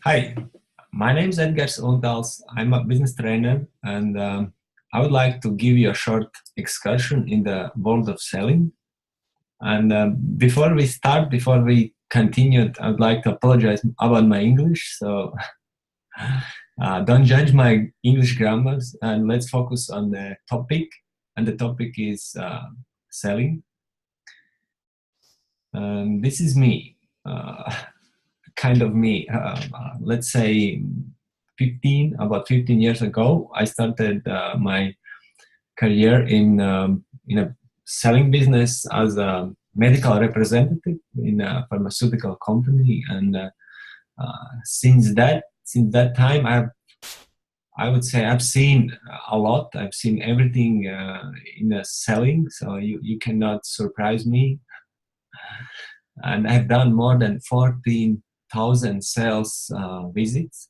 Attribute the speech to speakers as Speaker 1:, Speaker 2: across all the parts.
Speaker 1: Hi, my name is Edgar Ondals. I'm a business trainer, and I would like to give you a short excursion in the world of selling. And before we start, before we continue, I would like to apologize about my English. So don't judge my English grammars, and let's focus on the topic. And the topic is selling. This is me. Uh, kind of me. Let's say about 15 years ago, I started my career in a selling business as a medical representative in a pharmaceutical company, and since that time, I would say I've seen a lot. I've seen everything in a selling, so you cannot surprise me. And I've done more than 14,000 sales visits,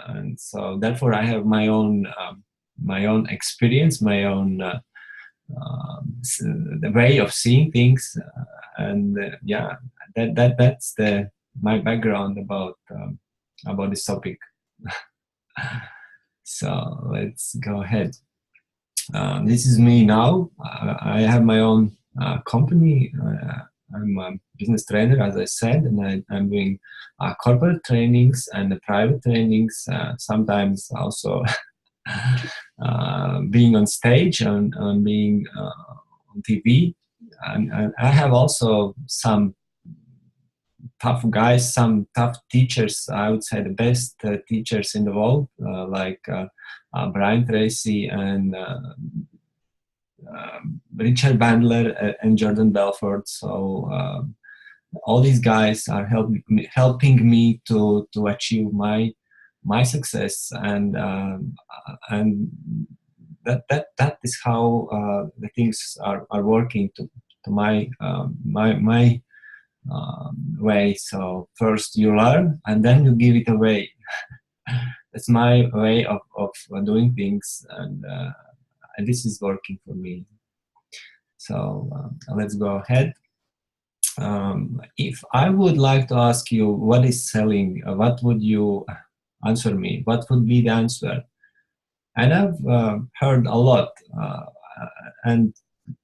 Speaker 1: and so therefore I have my own experience, my own the way of seeing things, and yeah, that's the my background about this topic. So let's go ahead. This is me now. I have my own company. I'm a business trainer, as I said, and I'm doing corporate trainings and private trainings. Sometimes also being on stage and being on TV. And I have also some tough guys, some tough teachers. I would say the best teachers in the world, like Brian Tracy and Richard Bandler and Jordan Belfort. So all these guys are helping me to achieve my success, and that is how the things are working to my way. So first you learn and then you give it away. That's my way of doing things, and this is working for me. So let's go ahead. If I would like to ask you what is selling, what would you answer me? What would be the answer? And I've heard a lot, and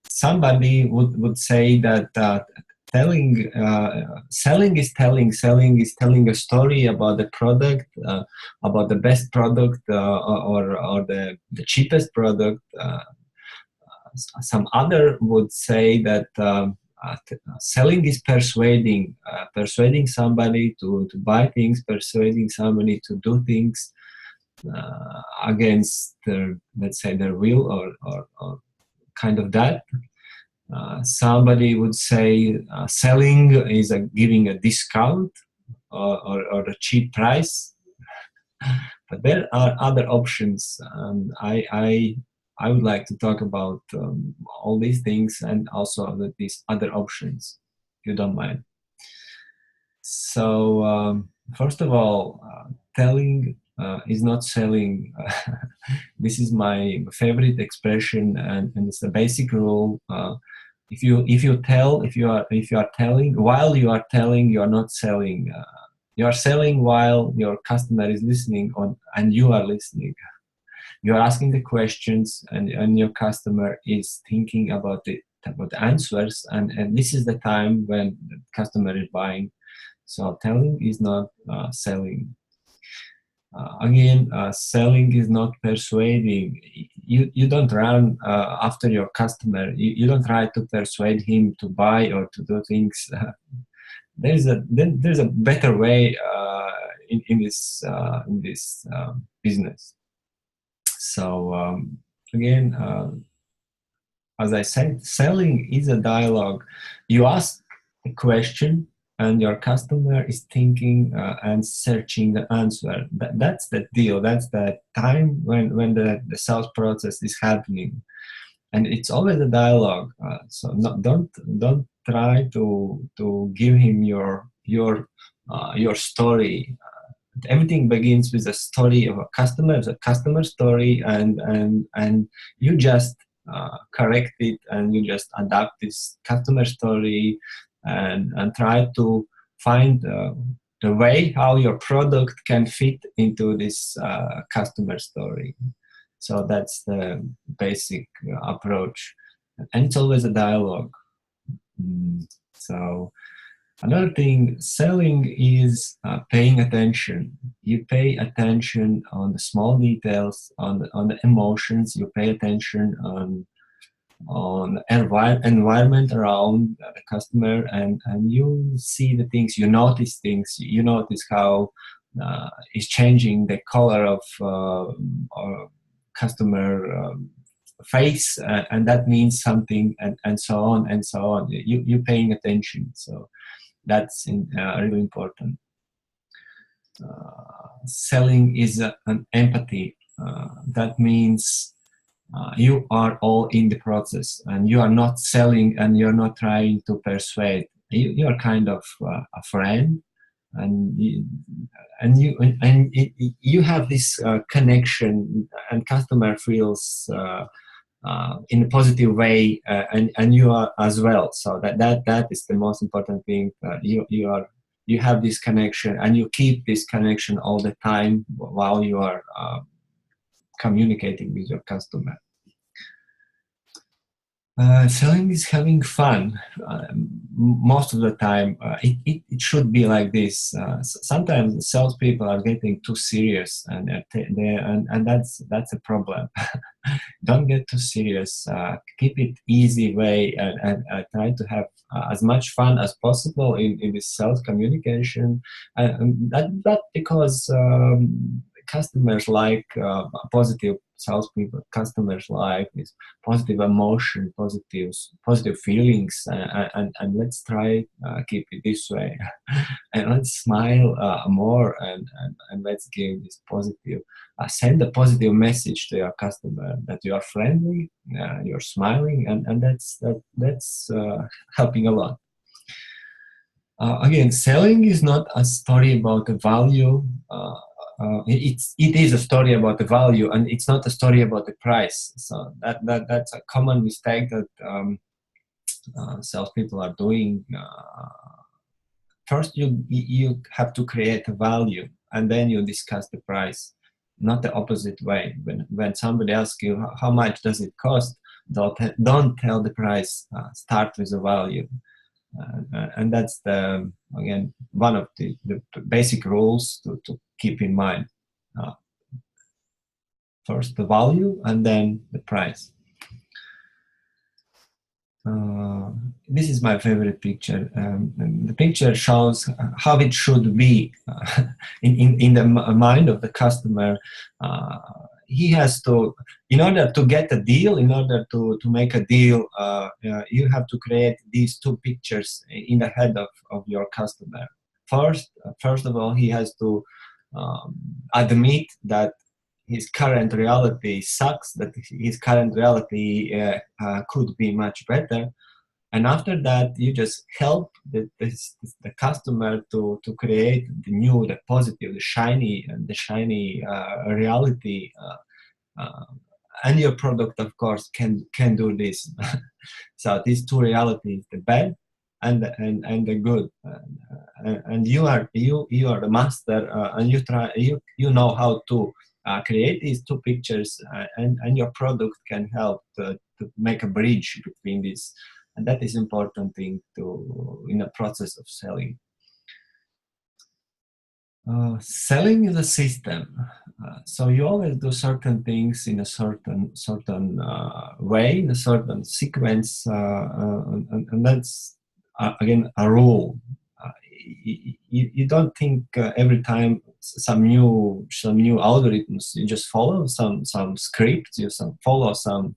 Speaker 1: somebody would say that selling is telling a story about the product, about the best product, or the cheapest product. Some other would say that selling is persuading somebody to buy things, persuading somebody to do things against their, let's say, their will, or kind of that. Somebody would say selling is giving a discount, or a cheap price. But there are other options, and I would like to talk about all these things and also these other options, if you don't mind. So first of all, telling is not selling. This is my favorite expression, and it's the basic rule. If you are telling, while you are telling, you are not selling. You are selling while your customer is listening on, and you are listening. You are asking the questions, and your customer is thinking about the answers, and this is the time when the customer is buying. So telling is not selling. Again, selling is not persuading. You don't run after your customer. You don't try to persuade him to buy or to do things. There's a better way in this business. So again, as I said, selling is a dialogue. You ask a question, and your customer is thinking and searching the answer. That's the deal. That's the time when the sales process is happening, and it's always a dialogue. So don't try to give him your story. Everything begins with a story of a customer, it's a customer story, and you just correct it, and you just adapt this customer story, and try to find the way how your product can fit into this customer story. So that's the basic approach, and it's always a dialogue. So another thing, selling is paying attention. You pay attention on the small details, on the emotions. You pay attention on environment around the customer, and you see the things. You notice things. You notice how is changing the color of customer face, and that means something, and so on and so on. You paying attention. So that's really important. Selling is an empathy. That means you are all in the process, and you are not selling, and you're not trying to persuade. You are kind of a friend, and you have this connection, and customer feels in a positive way, and you are as well. So that is the most important thing. You have this connection, and you keep this connection all the time while you are communicating with your customer. Selling is having fun. Most of the time, it should be like this. Sometimes salespeople are getting too serious, and that's a problem. Don't get too serious. Keep it easy way, and try to have as much fun as possible in this sales communication. That because customers like positive salespeople. Customers like this positive emotion, positive feelings, and let's try keep it this way, and let's smile more, and let's give this positive. Send a positive message to your customer that you are friendly, you're smiling, and that's helping a lot. Again, selling is not a story about the value. It is a story about the value, and it's not a story about the price. So that's a common mistake that salespeople are doing. First, you have to create a value, and then you discuss the price. Not the opposite way. When somebody asks you how much does it cost, don't tell the price. Start with the value. And that's again one of the basic rules to keep in mind. First the value, and then the price. This is my favorite picture. The picture shows how it should be in the mind of the customer. He has to, in order to get a deal, in order to make a deal, you have to create these two pictures in the head of your customer. First of all, he has to admit that his current reality sucks, that his current reality could be much better. And after that, you just help the customer to create the new, the positive, the shiny reality. And your product, of course, can do this. So these two realities, the bad and the good, and you are the master, and you know how to create these two pictures, and your product can help to make a bridge between these, and that is important thing in the process of selling. Selling is a system, so you always do certain things in a certain way, in a certain sequence, and that's again a rule. You don't think every time some new algorithms. You just follow some scripts. You follow some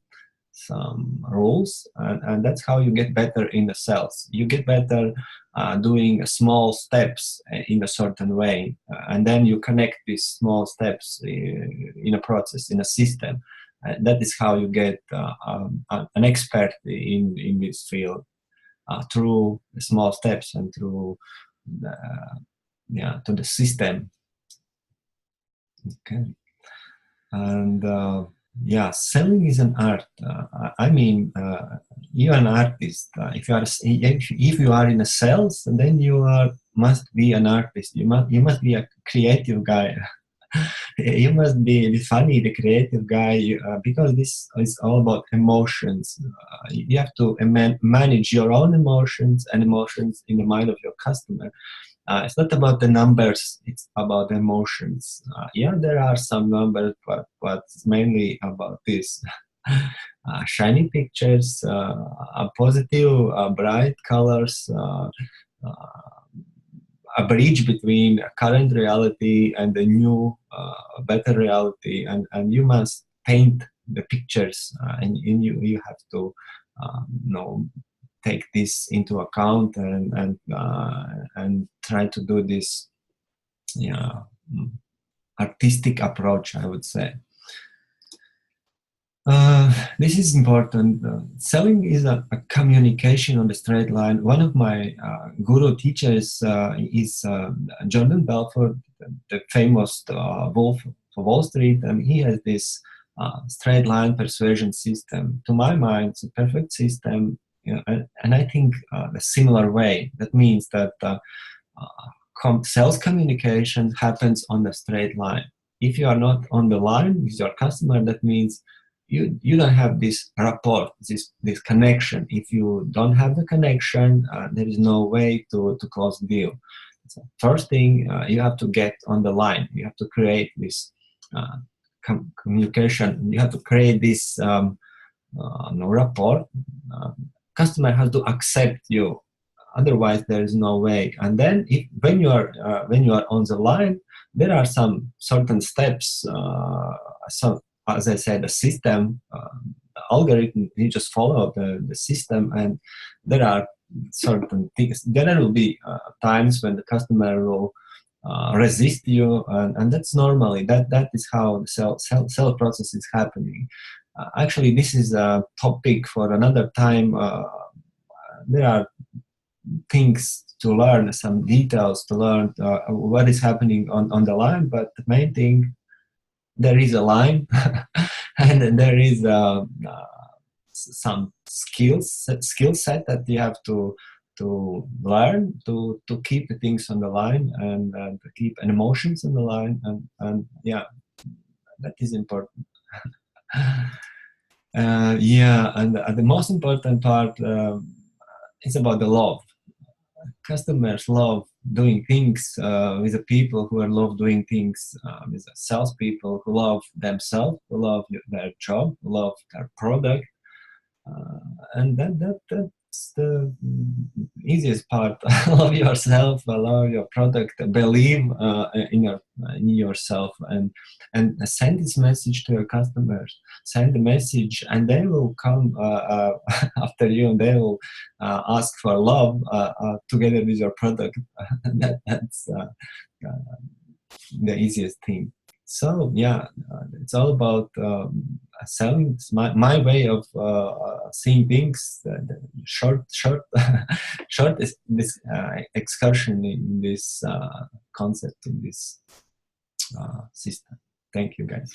Speaker 1: rules, and that's how you get better in the sales. You get better doing small steps in a certain way, and then you connect these small steps in a process, in a system. That is how you get an expert in this field, through small steps and through to the system. Okay, and yeah, selling is an art. I mean, you're an artist. If you are in a sales, then you are must be an artist. You must be a creative guy. You must be the funny, the creative guy, because this is all about emotions. You have to manage your own emotions and emotions in the mind of your customer. It's not about the numbers, it's about emotions. Yeah, there are some numbers, but it's mainly about this. Shiny pictures, positive, bright colors, a bridge between a current reality and the new, better reality, and you must paint the pictures, and you have to, take this into account and try to do this, yeah, mm, artistic approach, I would say. This is important. Selling is a communication on the straight line. One of my guru teachers is Jordan Belfort, the famous wolf for Wall Street, and he has this straight line persuasion system. To my mind, it's a perfect system, and I think a similar way. That means that sales communication happens on the straight line. If you are not on the line with your customer, that means you don't have this rapport, this connection. If you don't have the connection, there is no way to close the deal. So first thing, you have to get on the line. You have to create this communication. You have to create this no rapport. Customer has to accept you, otherwise there is no way. And then when you are on the line, there are some certain steps, so as I said, the system, the algorithm, you just follow the system, and there are certain things. There will be times when the customer will resist you, and that's normally that is how the sell process is happening. Actually, this is a topic for another time. There are things to learn, some details to learn, what is happening on the line, but the main thing, there is a line and there is some skill set that you have to learn to keep the things on the line, and to keep emotions on the line, and yeah, that is important. Yeah, and the most important part is about the love. Customers love doing things with the people who are love doing things, with the salespeople who love themselves, who love their job, who love their product, and that's the easiest part. Love yourself, love your product, believe in yourself, and send this message to your customers. Send the message, and they will come after you, and they will ask for love together with your product. That's the easiest thing. So yeah, it's all about selling. It's my way of seeing things. Short short is this excursion in this concept, in this system. Thank you, guys.